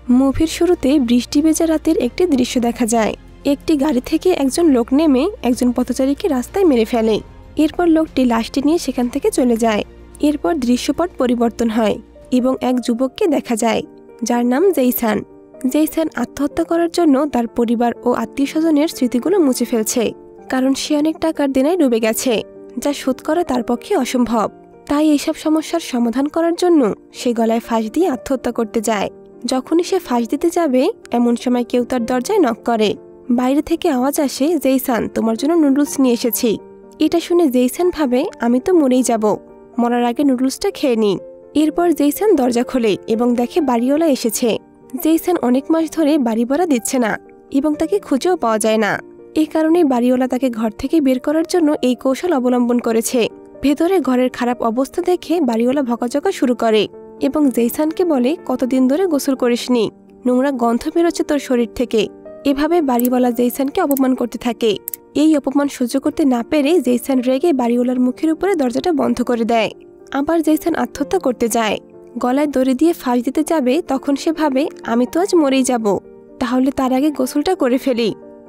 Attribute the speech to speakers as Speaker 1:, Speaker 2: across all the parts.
Speaker 1: মুভির শুরুতে বৃষ্টি ভেজা রাতের একটি দৃশ্য দেখা যায়। একটি গাড়ি থেকে একজন লোক নেমে একজন পথচারীকে রাস্তায় মেরে ফেলে। এরপর লোকটি লাশটি নিয়ে সেখান থেকে চলে যায়। এরপর দৃশ্যপট পরিবর্তন হয় এবং এক যুবককে দেখা যায় যার নাম জেইসান। জেইসান আত্মহত্যা করার জন্য তার পরিবার ও আত্মীয়স্বজনের স্মৃতিগুলো মুছে ফেলছে, কারণ সে অনেক টাকার দেনায় ডুবে গেছে যা শোধ করা তার পক্ষে অসম্ভব। তাই এইসব সমস্যার সমাধান করার জন্য সে গলায় ফাঁস দিয়ে আত্মহত্যা করতে যায়। যখনই সে ফাঁস দিতে যাবে এমন সময় কেউ তার দরজায় নক করে। বাইরে থেকে আওয়াজ আসে, জেইসান, তোমার জন্য নুডলস নিয়ে এসেছি। এটা শুনে জেইসান ভাবে, আমি তো মরেই যাব, মরার আগে নুডলসটা খেয়ে নিই। এরপর জেইসান দরজা খোলে এবং দেখে বাড়িওয়ালা এসেছে। জেইসান অনেক মাস ধরে বাড়ি ভাড়া দিচ্ছে না এবং তাকে খুঁজেও পাওয়া যায় না। এই কারণেই বাড়িওয়ালা তাকে ঘর থেকে বের করার জন্য এই কৌশল অবলম্বন করেছে। ভেতরে ঘরের খারাপ অবস্থা দেখে বাড়িওয়ালা ভকাঝকা শুরু করে এবং জেইসানকে বলে, কতদিন ধরে গোসল করিসনি, নোংরা গন্ধ বেরোচ্ছে তোর শরীর থেকে। এভাবে বাড়িওয়ালা জেইসানকে অপমান করতে থাকে। এই অপমান সহ্য করতে না পেরে জেইসান রেগে বাড়িওয়ালার মুখের উপরে দরজাটা বন্ধ করে দেয়। আবার জেইসান আত্মহত্যা করতে যায়। গলায় দড়ি দিয়ে ফাঁস দিতে যাবে তখন সে ভাবে, আমি তো আজ মরেই যাব, তাহলে তার আগে গোসলটা করে ফেলি।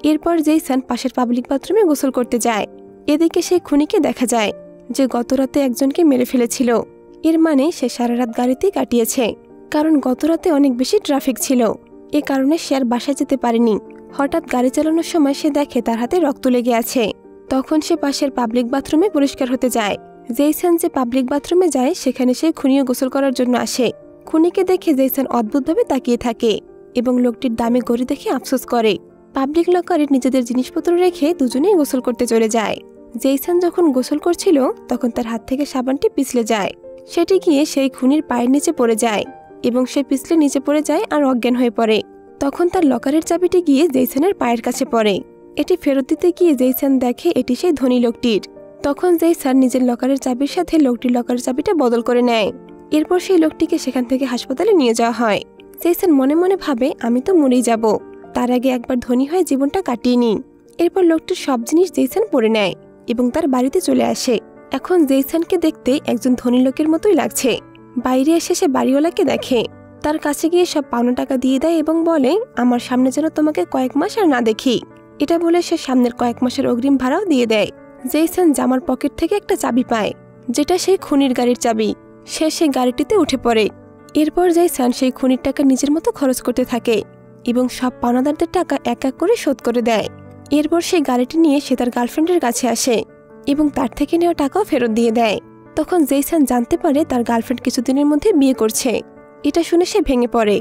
Speaker 1: এরপর জেইসান পাশের পাবলিক বাথরুমে গোসল করতে যায়। এদিকে সেই খুনিকে দেখা যায় যে গতরাতে একজনকে মেরে ফেলেছিল। এর মানে সে সারা রাত গাড়িতেই কাটিয়েছে, কারণ গতরাতে অনেক বেশি ট্রাফিক ছিল। এ কারণে সে আর বাসায় যেতে পারেনি। হঠাৎ গাড়ি চালানোর সময় সে দেখে তার হাতে রক্ত লেগে আছে। তখন সে পাশের পাবলিক বাথরুমে পরিষ্কার হতে যায়। জেইসান যে পাবলিক বাথরুমে যায় সেখানে সে খুনিও গোসল করার জন্য আসে। খুনিকে দেখে জেইসান অদ্ভুতভাবে তাকিয়ে থাকে এবং লোকটির দামি ঘড়ি দেখে আফসোস করে। পাবলিক লকারে নিজেদের জিনিসপত্র রেখে দুজনেই গোসল করতে চলে যায়। জেইসান যখন গোসল করছিল তখন তার হাত থেকে সাবানটি পিছলে যায়। সেটি গিয়ে সেই খুনির পায়ের নিচে পড়ে যায় এবং সে পিছলে নিচে পড়ে যায় আর অজ্ঞান হয়ে পড়ে। তখন তার লকারের চাবিটি গিয়ে জেইসানের পায়ের কাছে পড়ে। এটি ফেরত দিতে গিয়ে জেইসান দেখে এটি সেই ধনী লোকটির। তখন জেইসান নিজের লকারের চাবির সাথে লোকটির লকারের চাবিটা বদল করে নেয়। এরপর সেই লোকটিকে সেখান থেকে হাসপাতালে নিয়ে যাওয়া হয়। জেইসান মনে মনে ভাবে, আমি তো মরেই যাব, তার আগে একবার ধনী হয়ে জীবনটা কাটিয়ে নিই। এরপর লোকটির সব জিনিস জেইসান পরে নেয় এবং তার বাড়িতে চলে আসে। এখন জেইসানকে দেখতে একজন ধনী লোকের মতোই লাগছে। বাইরে এসে সে বাড়িওয়ালাকে দেখে, তার কাছে গিয়ে সব পাওনা টাকা দিয়ে দেয় এবং বলে, আমার সামনে যেন তোমাকে কয়েক মাস আর না দেখি। এটা বলে সে সামনের কয়েক মাসের অগ্রিম ভাড়াও দিয়ে দেয়। জেইসান জামার পকেট থেকে একটা চাবি পায়, যেটা সেই খুনির গাড়ির চাবি। সে সেই গাড়িটিতে উঠে পড়ে। এরপর জেইসান সেই খুনির টাকা নিজের মতো খরচ করতে থাকে এবং সব পাওনাদারদের টাকা এক এক করে শোধ করে দেয়। এরপর সেই গাড়িটি নিয়ে সে তার গার্লফ্রেন্ডের কাছে আসে এবং তার থেকে নেওয়া টাকাও ফেরত দিয়ে দেয়। তখন জেইসান জানতে পারে তার গার্লফ্রেন্ড কিছুদিনের মধ্যে বিয়ে করছে। এটা শুনে সে ভেঙে পড়ে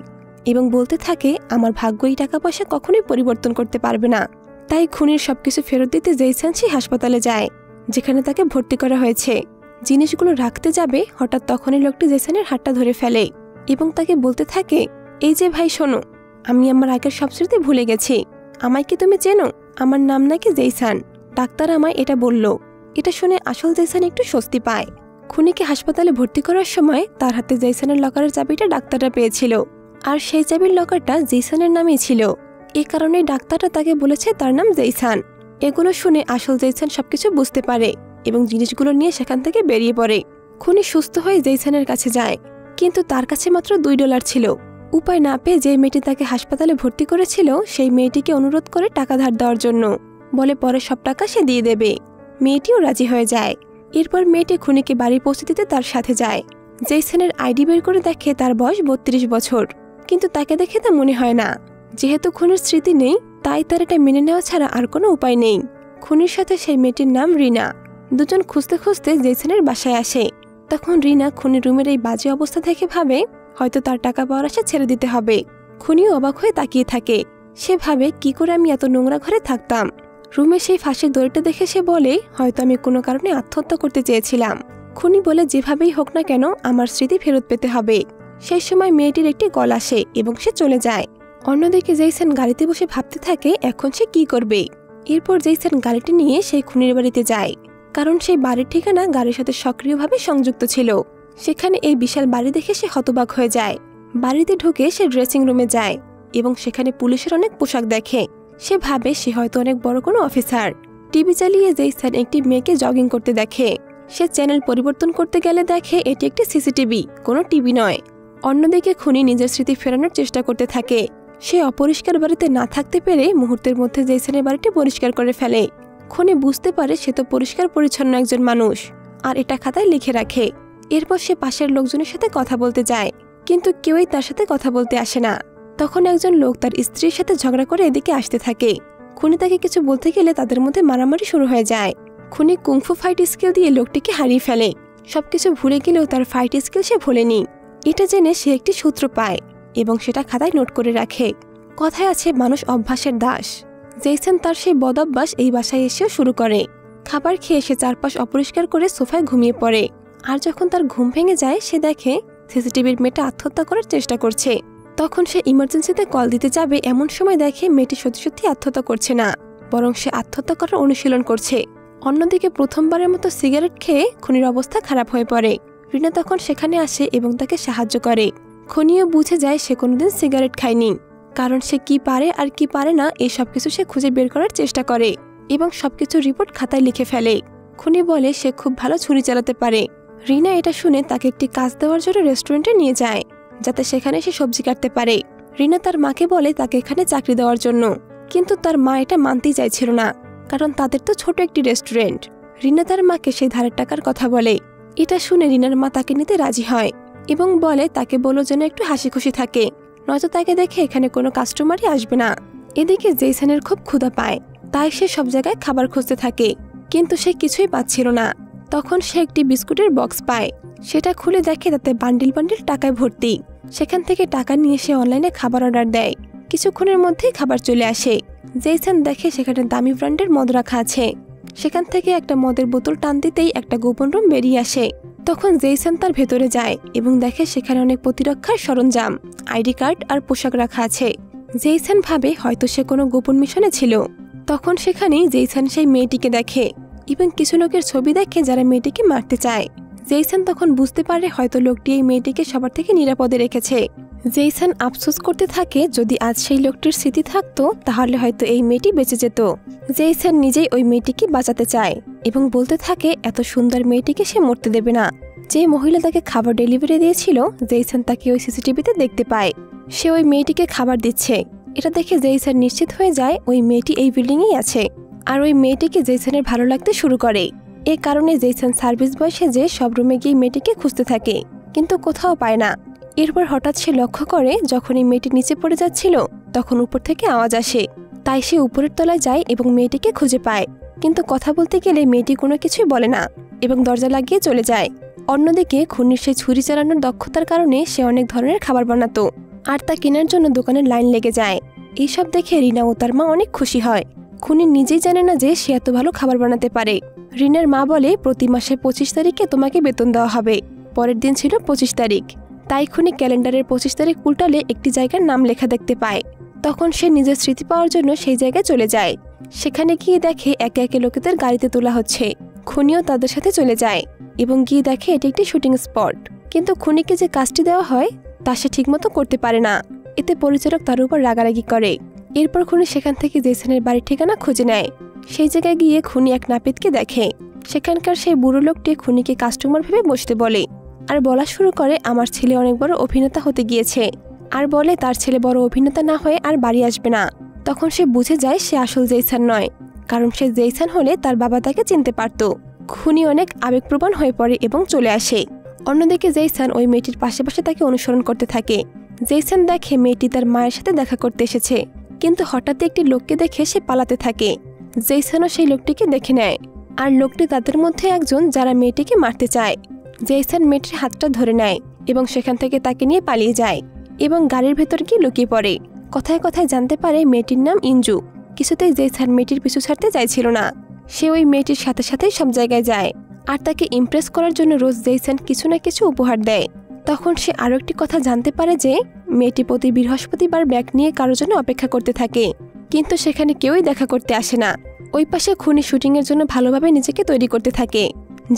Speaker 1: এবং বলতে থাকে, আমার ভাগ্য এই টাকা পয়সা কখনোই পরিবর্তন করতে পারবে না। তাই খুনির সবকিছু ফেরত দিতে জেইসান সেই হাসপাতালে যায়, যেখানে তাকে ভর্তি করা হয়েছে। জিনিসগুলো রাখতে যাবে, হঠাৎ তখনই লোকটি জেইসানের হাতটা ধরে ফেলে এবং তাকে বলতে থাকে, এই যে ভাই শোনো, আমি আমার আগের সব স্মৃতি ভুলে গেছি। আমায় কি তুমি চেনো? আমার নাম নাকি জেইসান, ডাক্তার আমায় এটা বলল। এটা শুনে আসল জেইসান একটু স্বস্তি পায়। খুনিকে হাসপাতালে ভর্তি করার সময় তার হাতে জেইসানের লকারের চাবিটা ডাক্তাররা পেয়েছিল, আর সেই চাবির লকারটা জেইসানের নামেই ছিল। এ কারণেই ডাক্তাররা তাকে বলেছে তার নাম জেইসান। এগুলো শুনে আসল জেইসান সবকিছু বুঝতে পারে এবং জিনিসগুলো নিয়ে সেখান থেকে বেরিয়ে পড়ে। খুনি সুস্থ হয়ে জেইসানের কাছে যায়, কিন্তু তার কাছে মাত্র $2 ছিল। উপায় না পেয়ে যে মেয়েটি তাকে হাসপাতালে ভর্তি করেছিল সেই মেয়েটিকে অনুরোধ করে টাকা ধার দেওয়ার জন্য, বলে পরে সব টাকা সে দিয়ে দেবে। মেয়েটিও রাজি হয়ে যায়। এরপর মেয়েটি খুনিকে বাড়ি পৌঁছে দিতে তার সাথে যায়। জেইসানের আইডি বের করে দেখে তার বয়স 32 বছর, কিন্তু তাকে দেখে তা মনে হয় না। যেহেতু খুনির স্মৃতি নেই তাই তার এটা মেনে নেওয়া ছাড়া আর কোনো উপায় নেই। খুনির সাথে সেই মেয়েটির নাম রিনা। দুজন খুঁজতে খুঁজতে জেইসানের বাসায় আসে। তখন রিনা খুনির রুমের এই বাজে অবস্থা দেখে ভাবে হয়তো তার টাকা পাওয়ার আশা ছেড়ে দিতে হবে। খুনিও অবাক হয়ে তাকিয়ে থাকে। সে ভাবে, কি করে আমি এত নোংরা ঘরে থাকতাম। রুমে সেই ফাঁসের দড়িটা দেখে সে বলে, হয়তো আমি কোনো কারণে আত্মহত্যা করতে চেয়েছিলাম। খুনি বলে, যেভাবেই হোক না কেন আমার স্মৃতি ফেরত পেতে হবে। সেই সময় মেয়েটির একটি কল আসে এবং সে চলে যায়। অন্যদিকে জেইসান গাড়িতে বসে ভাবতে থাকে এখন সে কি করবে। এরপর জেইসান গাড়িটি নিয়ে সেই খুনির বাড়িতে যায়, কারণ সেই বাড়ির ঠিকানা গাড়ির সাথে সক্রিয়ভাবে সংযুক্ত ছিল। সেখানে এই বিশাল বাড়ি দেখে সে হতবাক হয়ে যায়। বাড়িতে ঢুকে সে ড্রেসিং রুমে যায় এবং সেখানে পুলিশের অনেক পোশাক দেখে। সে ভাবে সে হয়তো অনেক বড় কোনো অফিসার। টিভি চালিয়ে জেইসান একটি মেয়েকে জগিং করতে দেখে। সে চ্যানেল পরিবর্তন করতে গেলে দেখে এটি একটি সিসিটিভি, কোনো টিভি নয়। অন্যদিকে খুনি নিজের স্মৃতি ফেরানোর চেষ্টা করতে থাকে। সে অপরিষ্কার বাড়িতে না থাকতে পেরে মুহূর্তের মধ্যে জেসনের বাড়িটি পরিষ্কার করে ফেলে। খুনি বুঝতে পারে সে তো পরিষ্কার পরিচ্ছন্ন একজন মানুষ, আর এটা খাতায় লিখে রাখে। এরপর সে পাশের লোকজনের সাথে কথা বলতে যায়, কিন্তু কেউই তার সাথে কথা বলতে আসে না। তখন একজন লোক তার স্ত্রীর সাথে ঝগড়া করে এদিকে আসতে থাকে। খুনি তাকে কিছু বলতে গেলে তাদের মধ্যে মারামারি শুরু হয়ে যায়। খুনি কুংফু ফাইট স্কিল দিয়ে লোকটিকে হারিয়ে ফেলে। সবকিছু ভুলে গেলেও তার ফাইট স্কিল সে ভোলেনি। এটা জেনে সে একটি সূত্র পায় এবং সেটা খাতায় নোট করে রাখে। কথায় আছে মানুষ অভ্যাসের দাস। জেসন তার সেই বদঅভ্যাস এই বাসায় এসেও শুরু করে। খাবার খেয়ে সে চারপাশ অপরিষ্কার করে সোফায় ঘুমিয়ে পড়ে। আর যখন তার ঘুম ভেঙে যায় সে দেখে সিসিটিভির মেয়েটা আত্মহত্যা করার চেষ্টা করছে। তখন সে ইমার্জেন্সিতে কল দিতে যাবে, এমন সময় দেখে মেয়েটি সত্যি সত্যি আত্মহত্যা করছে না, বরং সে আত্মহত্যা করার অনুশীলন করছে। অন্যদিকে প্রথমবারের মতো সিগারেট খেয়ে খুনির অবস্থা খারাপ হয়ে পড়ে। রিনা তখন সেখানে আসে এবং তাকে সাহায্য করে। খুনিও বুঝে যায় সে কোনোদিন সিগারেট খায়নি, কারণ সে কি পারে আর কি পারে না এই সবকিছু সে খুঁজে বের করার চেষ্টা করে এবং সবকিছু রিপোর্ট খাতায় লিখে ফেলে। খুনি বলে সে খুব ভালো ছুরি চালাতে পারে। রিনা এটা শুনে তাকে একটি কাজ দেওয়ার জন্য রেস্টুরেন্টে নিয়ে যায়, যাতে সেখানে সে সবজি কাটতে পারে। রিনা তার মাকে বলে তাকে এখানে চাকরি দেওয়ার জন্য, কিন্তু তার মা এটা মানতেই চাইছিল না, কারণ তাদের তো ছোট একটি রেস্টুরেন্ট। রিনা তার মাকে সেই ধারের টাকার কথা বলে। এটা শুনে রিনার মা তাকে নিতে রাজি হয় এবং বলে তাকে বলো যেন একটু হাসি খুশি থাকে, নয়তো তাকে দেখে এখানে কোনো কাস্টমারই আসবে না। এদিকে জেসনের খুব ক্ষুধা পায়, তাই সে সব জায়গায় খাবার খুঁজতে থাকে, কিন্তু সে কিছুই পাচ্ছিল না। তখন সে একটি বিস্কুটের বক্স পায়। সেটা খুলে দেখে তাতে বান্ডিল বান্ডিল টাকায় ভর্তি। সেখান থেকে টাকা নিয়ে সে অনলাইনে খাবার অর্ডার দেয়। কিছুক্ষণের মধ্যেই খাবার চলে আসে। জেসন দেখে সেখানে দামি ব্র্যান্ডের মদ রাখা আছে। সেখান থেকে একটা মদের বোতল টান দিতেই একটা গোপন রুম বেরিয়ে আসে। তখন জেসন তার ভেতরে যায় এবং দেখে সেখানে অনেক প্রতিরক্ষার সরঞ্জাম, আইডি কার্ড আর পোশাক রাখা আছে। জেসন ভাবে হয়তো সে কোনো গোপন মিশনে ছিল। তখন সেখানেই জেসন সেই মেয়েটিকে দেখে এবং কিছু লোকের ছবি দেখে যারা মেয়েটিকে মারতে চায়। জেসন তখন বুঝতে পারে হয়তো লোকটি এই মেয়েটিকে সবার থেকে নিরাপদে রেখেছে। জেসন আফসোস করতে থাকে যদি আজ সেই লোকটির স্মৃতি থাকতো তাহলে হয়তো এই মেয়েটি বেঁচে যেত। জেসন নিজেই ওই মেয়েটিকে বাঁচাতে চায় এবং বলতে থাকে এত সুন্দর মেয়েটিকে সে মরতে দেবে না। যে মহিলা তাকে খাবার ডেলিভারি দিয়েছিল জেসন তাকে ওই সিসিটিভিতে দেখতে পায়। সে ওই মেয়েটিকে খাবার দিচ্ছে। এটা দেখে জেসন নিশ্চিত হয়ে যায় ওই মেয়েটি এই বিল্ডিংয়েই আছে, আর ওই মেয়েটিকে জেসনের ভালো লাগতে শুরু করে। এ কারণে জেসন সার্ভিস বয় সেজে সব রুমে গিয়ে মেয়েটিকে খুঁজতে থাকে, কিন্তু কোথাও পায় না। এরপর হঠাৎ সে লক্ষ্য করে যখন এই মেয়েটি নিচে পড়ে যাচ্ছিল তখন উপর থেকে আওয়াজ আসে। তাই সে উপরের তলায় যায় এবং মেয়েটিকে খুঁজে পায়, কিন্তু কথা বলতে গেলে মেয়েটি কোনো কিছুই বলে না এবং দরজা লাগিয়ে চলে যায়। অন্যদিকে খুনির সেই ছুরি চালানোর দক্ষতার কারণে সে অনেক ধরনের খাবার বানাতো, আর তা কেনার জন্য দোকানের লাইন লেগে যায়। এইসব দেখে রিনা ও তার মা অনেক খুশি হয়। খুনি নিজেই জানে না যে সে এত ভালো খাবার বানাতে পারে। রিনার মা বলে প্রতি মাসে 25 তারিখে তোমাকে বেতন দেওয়া হবে। পরের দিন ছিল 25 তারিখ, তাই খুনি ক্যালেন্ডারের 25 তারিখ উল্টালে একটি জায়গার নাম লেখা দেখতে পায়। তখন সে নিজের স্মৃতি পাওয়ার জন্য সেই জায়গায় চলে যায়। সেখানে গিয়ে দেখে একে একে লোকেদের গাড়িতে তোলা হচ্ছে। খুনিও তাদের সাথে চলে যায় এবং গিয়ে দেখে এটি একটি শুটিং স্পট, কিন্তু খুনিকে যে কাজটি দেওয়া হয় তা সে ঠিকমতো করতে পারে না। এতে পরিচালক তার উপর রাগারাগি করে। এরপর খুনি সেখান থেকে জেসনের বাড়ির ঠিকানা খুঁজে নেয়। সেই জায়গায় গিয়ে খুনি এক নাপিতকে দেখে। সেখানকার সেই বুড়ো লোকটি খুনিকে কাস্টমার ভেবে বসতে বলে আর বলা শুরু করে আমার ছেলে অনেক বড় অভিনেতা হতে গিয়েছে, আর বলে তার ছেলে বড় অভিনেতা না হয়ে আর বাড়ি আসবে না। তখন সে বুঝে যায় সে আসল জেসন নয়, কারণ সে জেসন হলে তার বাবা তাকে চিনতে পারত। খুনি অনেক আবেগপ্রবণ হয়ে পড়ে এবং চলে আসে। অন্যদিকে জেসন ওই মেয়েটির পাশে পাশে তাকে অনুসরণ করতে থাকে। জেসন দেখে মেয়েটি তার মায়ের সাথে দেখা করতে এসেছে, কিন্তু হঠাৎ একটি লোককে দেখে সে পালাতে থাকে। জেসনও সেই লোকটিকে দেখে নেয়, আর লোকটি তাদের মধ্যে একজন যারা মেয়েটিকে মারতে চায়। জেসন মেয়েটির হাতটা ধরে নেয় এবং সেখান থেকে তাকে নিয়ে পালিয়ে যায় এবং গাড়ির ভেতর গিয়ে লুকিয়ে পড়ে। কথায় কথায় জানতে পারে মেয়েটির নাম ইঞ্জু। কিছুতেই জেসন মেয়েটির পিছু ছাড়তে চাইছিল না। সে ওই মেয়েটির সাথে সাথেই সব জায়গায় যায়, আর তাকে ইমপ্রেস করার জন্য রোজ জেসন কিছু না কিছু উপহার দেয়। তখন সে আরও একটি কথা জানতে পারে যে মেয়েটি প্রতি বৃহস্পতিবার ব্যাগ নিয়ে কারোর জন্য অপেক্ষা করতে থাকে, কিন্তু সেখানে কেউই দেখা করতে আসে না। ওই পাশে খুনি শুটিংয়ের জন্য ভালোভাবে নিজেকে তৈরি করতে থাকে,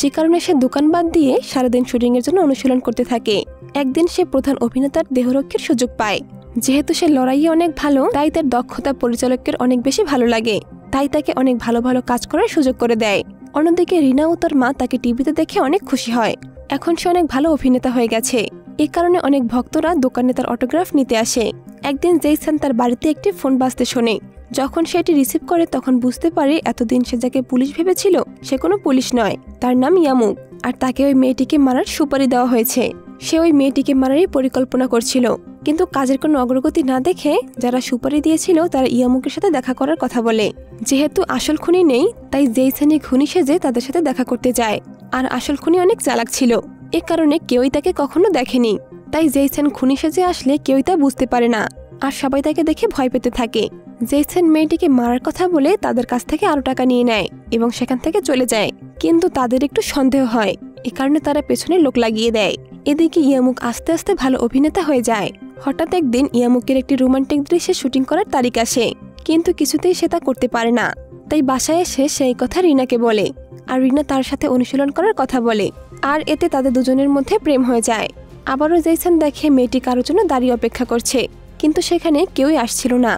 Speaker 1: যে কারণে সে দোকান বাদ দিয়ে সারাদিন শুটিংয়ের জন্য অনুশীলন করতে থাকে। একদিন সে প্রধান অভিনেতার দেহরক্ষীর সুযোগ পায়। যেহেতু সে লড়াইয়ে অনেক ভালো, তাই তার দক্ষতা পরিচালকের অনেক বেশি ভালো লাগে, তাই তাকে অনেক ভালো ভালো কাজ করার সুযোগ করে দেয়। অন্যদিকে রিনা ও তার মা তাকে টিভিতে দেখে অনেক খুশি হয়। এখন সে অনেক ভালো অভিনেতা হয়ে গেছে এ কারণে অনেক ভক্তরা দোকানে তার অটোগ্রাফ নিতে আসে। একদিন জেইসন তার বাড়িতে একটি ফোন বাজতে শোনে। যখন সে এটি রিসিভ করে তখন বুঝতে পারে এতদিন সে যাকে পুলিশ ভেবেছিল সে কোনো পুলিশ নয়, তার নাম ইয়ামুক। আর তাকে ওই মেয়েটিকে মারার সুপারি দেওয়া হয়েছে। সে ওই মেয়েটিকে মারারই পরিকল্পনা করছিল, কিন্তু কাজের কোনো অগ্রগতি না দেখে যারা সুপারি দিয়েছিল তারা ইয়ামুকের সাথে দেখা করার কথা বলে। যেহেতু আসল খুনি নেই তাই জেইসনই খুনি সেজে তাদের সাথে দেখা করতে যায়। আর আসল খুনি অনেক চালাক ছিল, এ কারণে কেউই তাকে কখনো দেখেনি। তাই জেইসন খুনি সেজে আসলে কেউই তা বুঝতে পারে না, আর সবাই তাকে দেখে ভয় পেতে থাকে। জেইসন মেয়েটিকে মারার কথা বলে তাদের কাছ থেকে আরো টাকা নিয়ে নেয় এবং সেখান থেকে চলে যায়। কিন্তু তাদের একটু সন্দেহ হয়, এ কারণে তারা পেছনে লোক লাগিয়ে দেয়। এদিকে ইয়ামুক আস্তে আস্তে ভালো অভিনেতা হয়ে যায়। হঠাৎ একদিন ইয়ামুকের একটি রোমান্টিক দৃশ্যে শুটিং করার তারিখ আসে, কিন্তু কিছুতেই সে তা করতে পারে না। তাই বাসায় এসে সেই কথা রিনাকে বলে, আর রিনা তার সাথে অনুশীলন করার কথা বলে। আর এতে তাদের দুজনের মধ্যে প্রেম হয়ে যায়। আবারও জেইসন দেখে মেয়েটি কারোর জন্য দাঁড়িয়ে অপেক্ষা করছে, কিন্তু সেখানে কেউই আসছিল না।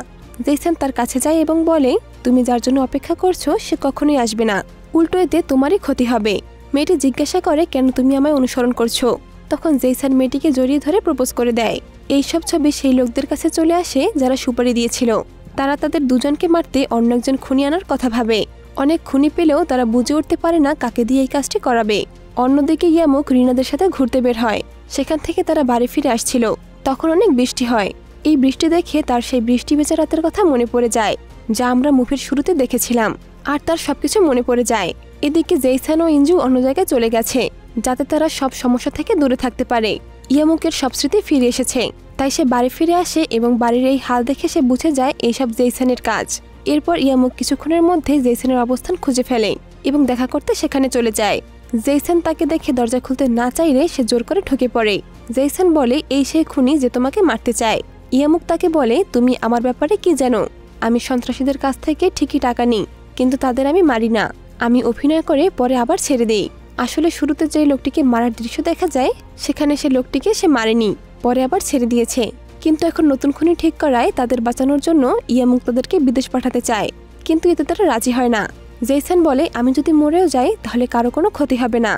Speaker 1: জেইসন তার কাছে যায় এবং বলে, তুমি যার জন্য অপেক্ষা করছো সে কখনোই আসবে না, উল্টো এতে তোমারই ক্ষতি হবে। মেয়েটি জিজ্ঞাসা করে, কেন তুমি আমায় অনুসরণ করছো? তখন জেইসন মেয়েটিকে জড়িয়ে ধরে প্রপোজ করে দেয়। এইসব ছবি সেই লোকদের কাছে চলে আসে যারা সুপারি দিয়েছিল। তারা তাদের দুজনকে মারতে অন্য একজন খুনি আনার কথা ভাবে। অনেক খুনি পেলেও তারা বুঝে উঠতে পারে না কাকে দিয়ে এই কাজটি করাবে। অন্যদিকে ইয়ামুক রিনাদের সাথে ঘুরতে বের হয়। সেখান থেকে তারা বাড়ি ফিরে আসছিল। তখন অনেক বৃষ্টি হয়। এই বৃষ্টি দেখে তার সেই বৃষ্টি ভেজা রাতের কথা মনে পড়ে যায়, যা আমরা মুভির শুরুতে দেখেছিলাম। আর তার সবকিছু মনে পড়ে যায়। এদিকে জেইসন ও ইঞ্জু অন্য জায়গায় চলে গেছে, যাতে তারা সব সমস্যা থেকে দূরে থাকতে পারে। ইয়ামুকের সব স্মৃতি ফিরে এসেছে, তাই সে বাড়ি ফিরে আসে এবং বাড়ির এই হাল দেখে সে বুঝে যায় এইসব জেইসনের কাজ। এরপর ইয়ামুক কিছুক্ষণের মধ্যে জেইসনের অবস্থান খুঁজে ফেলে এবং দেখা করতে সেখানে চলে যায়। জেইসন তাকে দেখে দরজা খুলতে না চাইলে সে জোর করে ঢুকে পড়ে। জেইসন বলে, এই সেই খুনি যে তোমাকে মারতে চায়। ইয়ামুক তাকে বলে, তুমি আমার ব্যাপারে কি জানো? আমি সন্ত্রাসীদের কাছ থেকে ঠিকই টাকা নিই, কিন্তু তাদের আমি মারি না। আমি অভিনয় করে পরে আবার ছেড়ে দিই। আসলে শুরুতে যে লোকটিকে মারার দৃশ্য দেখা যায় সেখানে সে লোকটিকে সে মারেনি, পরে আবার ছেড়ে দিয়েছে। কিন্তু এখন নতুন খুনি ঠিক করায় তাদের বাঁচানোর জন্য ইয়ামুক তাদেরকে বিদেশ পাঠাতে চায়, কিন্তু এতে তারা রাজি হয় না। জেইসন বলে, আমি যদি মরেও যাই তাহলে কারো কোনো ক্ষতি হবে না।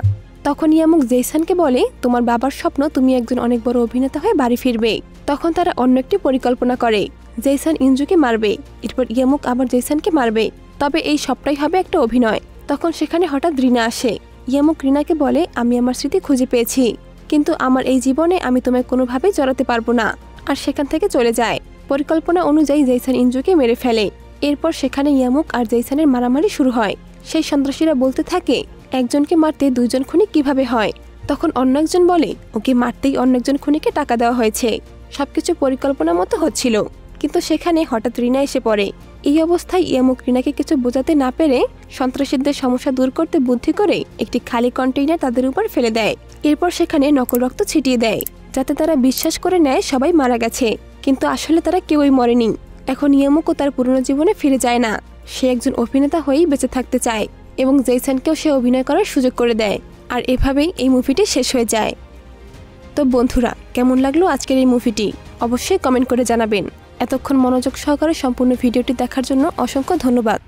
Speaker 1: তখন ইয়ামুক জেইসনকে বলে, তোমার বাবার স্বপ্ন তুমি একজন অনেক বড় অভিনেতা হয়ে বাড়ি ফিরবে। তখন তারা অন্য একটি পরিকল্পনা করে, জেইসন ইঞ্জুকে মারবে, এরপর ইয়ামুক আবার জেইসনকে মারবে। তবে এই সবটাই হবে একটা অভিনয়। তখন সেখানে হঠাৎ রিনা আসে। ইয়ামুক রিনাকে বলে, আমি আমার স্মৃতি খুঁজে পেয়েছি, কিন্তু আমার এই জীবনে আমি তোমায় কোনোভাবেই জড়াতে পারবো না। আর সেখান থেকে চলে যায়। পরিকল্পনা অনুযায়ী জেইসন ইঞ্জুকে মেরে ফেলে। এরপর সেখানে ইয়ামুক আর জেইসনের মারামারি শুরু হয়। সেই সন্ত্রাসীরা বলতে থাকে, একজনকে মারতে দুইজন খুনি কিভাবে হয়? তখন অন্য একজন বলে, ওকে মারতেই অন্য একজন খুনিকে টাকা দেওয়া হয়েছে। সবকিছু পরিকল্পনা মতো হচ্ছিল, কিন্তু সেখানে হঠাৎ রিনা এসে পড়ে। এই অবস্থায় ইয়ামুক রিনাকে কিছু বোঝাতে না পেরে সন্ত্রাসীদের সমস্যা দূর করতে বুদ্ধি করে একটি খালি কন্টেইনার তাদের উপর ফেলে দেয়। এরপর সেখানে নকল রক্ত ছিটিয়ে দেয়, যাতে তারা বিশ্বাস করে নেয় সবাই মারা গেছে, কিন্তু আসলে তারা কেউই মরেনি। এখন ইয়ামুকও তার পুরনো জীবনে ফিরে যায় না। সে একজন অভিনেতা হয়েই বেঁচে থাকতে চায় এবং জেইসনকেও সে অভিনয় করার সুযোগ করে দেয়। আর এভাবেই এই মুভিটি শেষ হয়ে যায়। তো বন্ধুরা, কেমন লাগলো আজকের এই মুভিটি অবশ্যই কমেন্ট করে জানাবেন। এতক্ষণ মনোযোগ সহকারে সম্পূর্ণ ভিডিওটি দেখার জন্য অসংখ্য ধন্যবাদ।